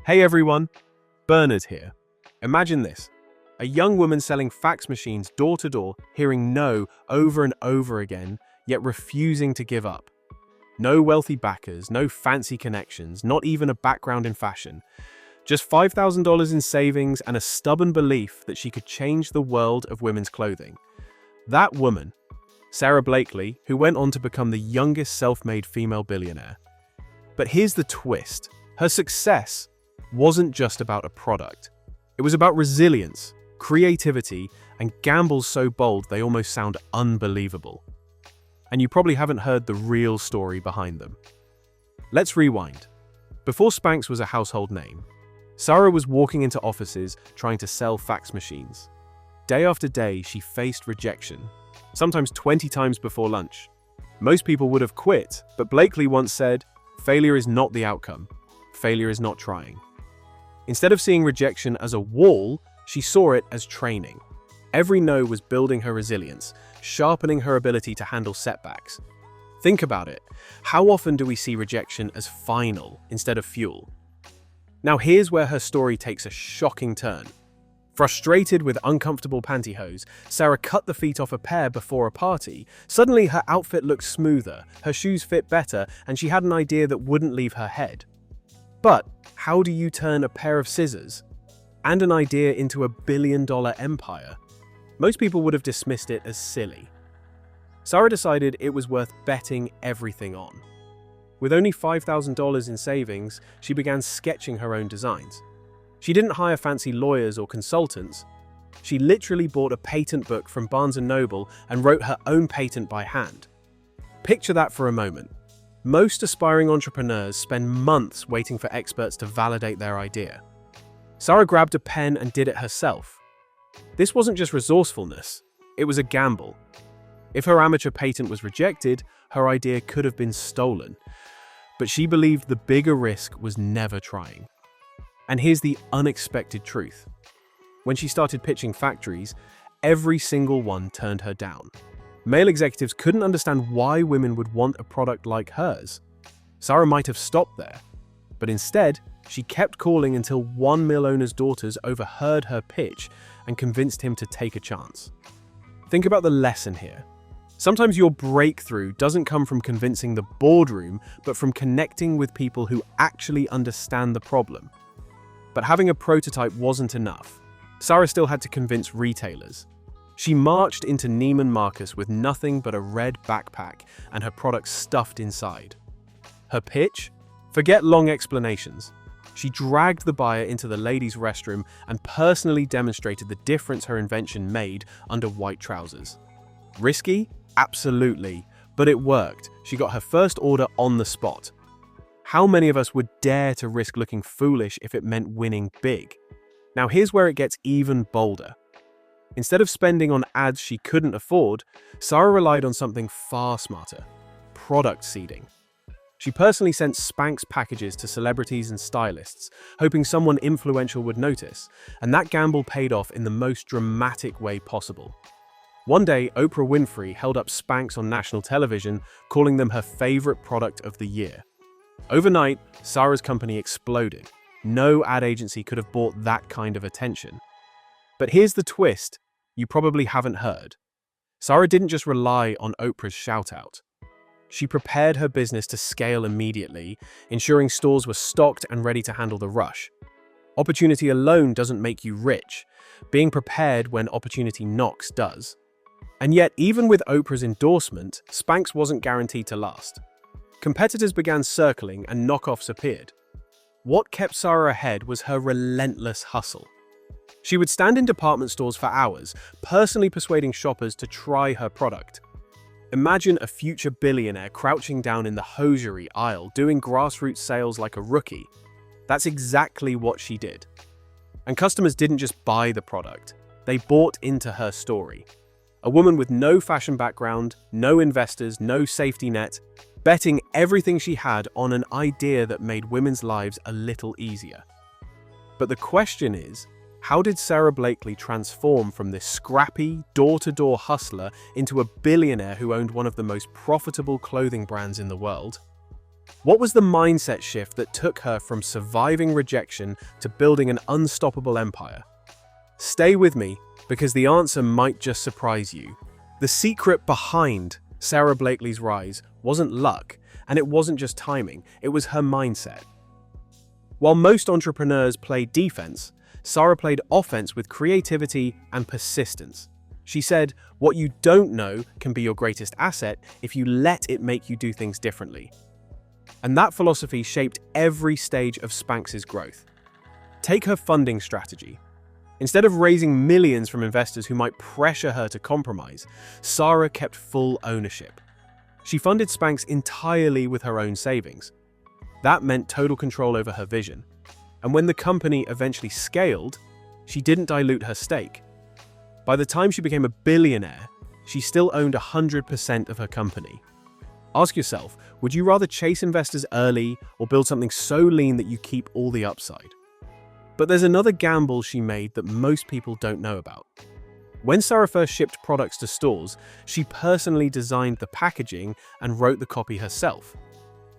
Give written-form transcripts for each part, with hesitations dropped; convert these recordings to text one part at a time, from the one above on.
Hey everyone, Bernard here. Imagine this. A young woman selling fax machines door to door, hearing no over and over again, yet refusing to give up. No wealthy backers, no fancy connections, not even a background in fashion. Just $5,000 in savings and a stubborn belief that she could change the world of women's clothing. That woman, Sara Blakely, who went on to become the youngest self-made female billionaire. But here's the twist. Her success wasn't just about a product. It was about resilience, creativity, and gambles so bold they almost sound unbelievable. And you probably haven't heard the real story behind them. Let's rewind. Before Spanx was a household name, Sara was walking into offices trying to sell fax machines. Day after day, she faced rejection, sometimes 20 times before lunch. Most people would have quit, but Blakely once said, "Failure is not the outcome. Failure is not trying." Instead of seeing rejection as a wall, she saw it as training. Every no was building her resilience, sharpening her ability to handle setbacks. Think about it. How often do we see rejection as final instead of fuel? Now here's where her story takes a shocking turn. Frustrated with uncomfortable pantyhose, Sara cut the feet off a pair before a party. Suddenly her outfit looked smoother, her shoes fit better, and she had an idea that wouldn't leave her head. But how do you turn a pair of scissors and an idea into a billion-dollar empire? Most people would have dismissed it as silly. Sara decided it was worth betting everything on. With only $5,000 in savings, she began sketching her own designs. She didn't hire fancy lawyers or consultants. She literally bought a patent book from Barnes & Noble and wrote her own patent by hand. Picture that for a moment. Most aspiring entrepreneurs spend months waiting for experts to validate their idea. Sara grabbed a pen and did it herself. This wasn't just resourcefulness, it was a gamble. If her amateur patent was rejected, her idea could have been stolen. But she believed the bigger risk was never trying. And here's the unexpected truth. When she started pitching factories, every single one turned her down. Male executives couldn't understand why women would want a product like hers. Sara might have stopped there, but instead, she kept calling until one mill owner's daughters overheard her pitch and convinced him to take a chance. Think about the lesson here. Sometimes your breakthrough doesn't come from convincing the boardroom, but from connecting with people who actually understand the problem. But having a prototype wasn't enough. Sara still had to convince retailers. She marched into Neiman Marcus with nothing but a red backpack and her products stuffed inside. Her pitch? Forget long explanations. She dragged the buyer into the ladies' restroom and personally demonstrated the difference her invention made under white trousers. Risky? Absolutely. But it worked. She got her first order on the spot. How many of us would dare to risk looking foolish if it meant winning big? Now here's where it gets even bolder. Instead of spending on ads she couldn't afford, Sara relied on something far smarter: product seeding. She personally sent Spanx packages to celebrities and stylists, hoping someone influential would notice, and that gamble paid off in the most dramatic way possible. One day, Oprah Winfrey held up Spanx on national television, calling them her favorite product of the year. Overnight, Sara's company exploded. No ad agency could have bought that kind of attention. But here's the twist you probably haven't heard. Sara didn't just rely on Oprah's shout-out. She prepared her business to scale immediately, ensuring stores were stocked and ready to handle the rush. Opportunity alone doesn't make you rich. Being prepared when opportunity knocks does. And yet, even with Oprah's endorsement, Spanx wasn't guaranteed to last. Competitors began circling and knockoffs appeared. What kept Sara ahead was her relentless hustle. She would stand in department stores for hours, personally persuading shoppers to try her product. Imagine a future billionaire crouching down in the hosiery aisle, doing grassroots sales like a rookie. That's exactly what she did. And customers didn't just buy the product, they bought into her story. A woman with no fashion background, no investors, no safety net, betting everything she had on an idea that made women's lives a little easier. But the question is, how did Sara Blakely transform from this scrappy, door-to-door hustler into a billionaire who owned one of the most profitable clothing brands in the world? What was the mindset shift that took her from surviving rejection to building an unstoppable empire? Stay with me, because the answer might just surprise you. The secret behind Sara Blakely's rise wasn't luck, and it wasn't just timing, it was her mindset. While most entrepreneurs play defense, Sara played offense with creativity and persistence. She said, "What you don't know can be your greatest asset if you let it make you do things differently." And that philosophy shaped every stage of Spanx's growth. Take her funding strategy. Instead of raising millions from investors who might pressure her to compromise, Sara kept full ownership. She funded Spanx entirely with her own savings. That meant total control over her vision. And when the company eventually scaled, she didn't dilute her stake. By the time she became a billionaire, she still owned 100% of her company. Ask yourself, would you rather chase investors early or build something so lean that you keep all the upside? But there's another gamble she made that most people don't know about. When Sara first shipped products to stores, she personally designed the packaging and wrote the copy herself.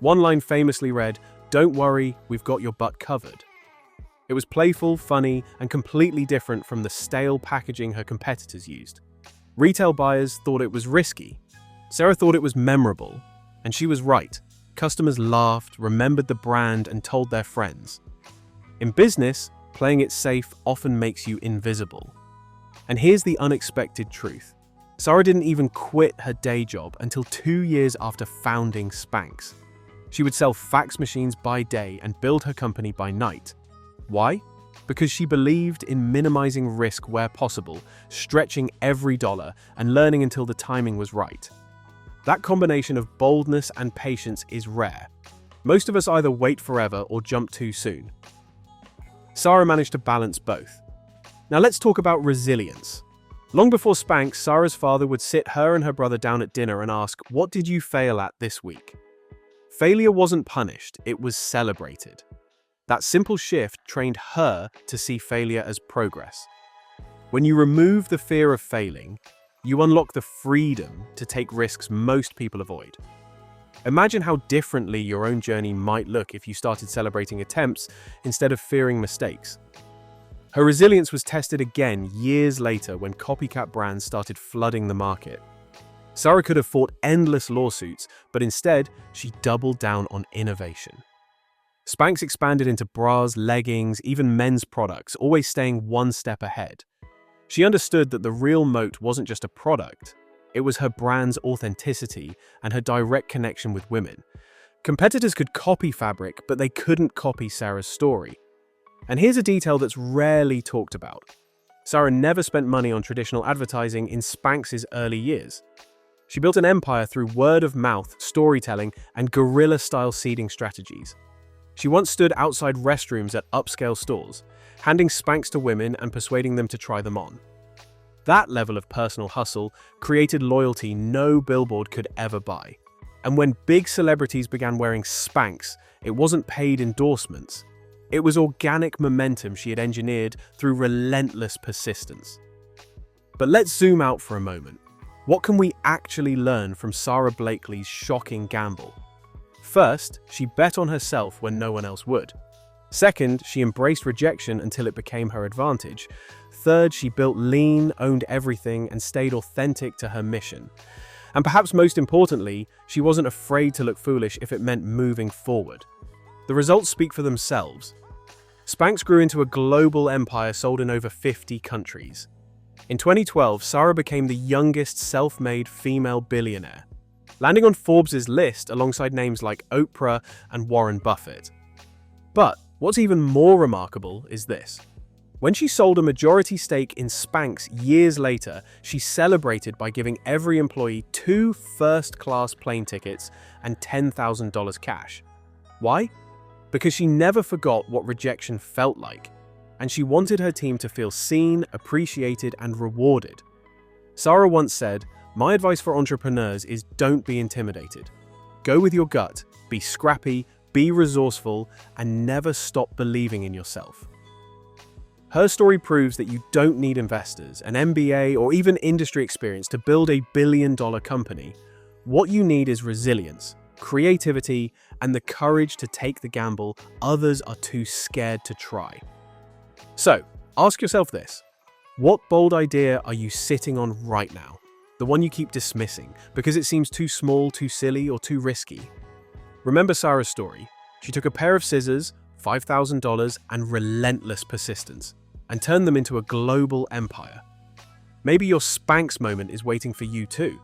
One line famously read, "Don't worry, we've got your butt covered." It was playful, funny, and completely different from the stale packaging her competitors used. Retail buyers thought it was risky. Sara thought it was memorable, and she was right. Customers laughed, remembered the brand, and told their friends. In business, playing it safe often makes you invisible. And here's the unexpected truth. Sara didn't even quit her day job until 2 years after founding Spanx. She would sell fax machines by day and build her company by night. Why? Because she believed in minimizing risk where possible, stretching every dollar, and learning until the timing was right. That combination of boldness and patience is rare. Most of us either wait forever or jump too soon. Sara managed to balance both. Now let's talk about resilience. Long before Spanx, Sara's father would sit her and her brother down at dinner and ask, "What did you fail at this week?" Failure wasn't punished, it was celebrated. That simple shift trained her to see failure as progress. When you remove the fear of failing, you unlock the freedom to take risks most people avoid. Imagine how differently your own journey might look if you started celebrating attempts instead of fearing mistakes. Her resilience was tested again years later when copycat brands started flooding the market. Sara could have fought endless lawsuits, but instead, she doubled down on innovation. Spanx expanded into bras, leggings, even men's products, always staying one step ahead. She understood that the real moat wasn't just a product, it was her brand's authenticity and her direct connection with women. Competitors could copy fabric, but they couldn't copy Sara's story. And here's a detail that's rarely talked about. Sara never spent money on traditional advertising in Spanx's early years. She built an empire through word of mouth, storytelling, and guerrilla-style seeding strategies. She once stood outside restrooms at upscale stores, handing Spanx to women and persuading them to try them on. That level of personal hustle created loyalty no billboard could ever buy. And when big celebrities began wearing Spanx, it wasn't paid endorsements. It was organic momentum she had engineered through relentless persistence. But let's zoom out for a moment. What can we actually learn from Sara Blakely's shocking gamble? First, she bet on herself when no one else would. Second, she embraced rejection until it became her advantage. Third, she built lean, owned everything, and stayed authentic to her mission. And perhaps most importantly, she wasn't afraid to look foolish if it meant moving forward. The results speak for themselves. Spanx grew into a global empire sold in over 50 countries. In 2012, Sara became the youngest self-made female billionaire, landing on Forbes' list alongside names like Oprah and Warren Buffett. But what's even more remarkable is this. When she sold a majority stake in Spanx years later, she celebrated by giving every employee 2 first-class plane tickets and $10,000 cash. Why? Because she never forgot what rejection felt like, and she wanted her team to feel seen, appreciated, and rewarded. Sara once said, "My advice for entrepreneurs is don't be intimidated. Go with your gut, be scrappy, be resourceful, and never stop believing in yourself." Her story proves that you don't need investors, an MBA, or even industry experience to build a billion-dollar company. What you need is resilience, creativity, and the courage to take the gamble others are too scared to try. So, ask yourself this. What bold idea are you sitting on right now? The one you keep dismissing because it seems too small, too silly, or too risky? Remember Sara's story. She took a pair of scissors, $5,000, and relentless persistence, and turned them into a global empire. Maybe your Spanx moment is waiting for you too.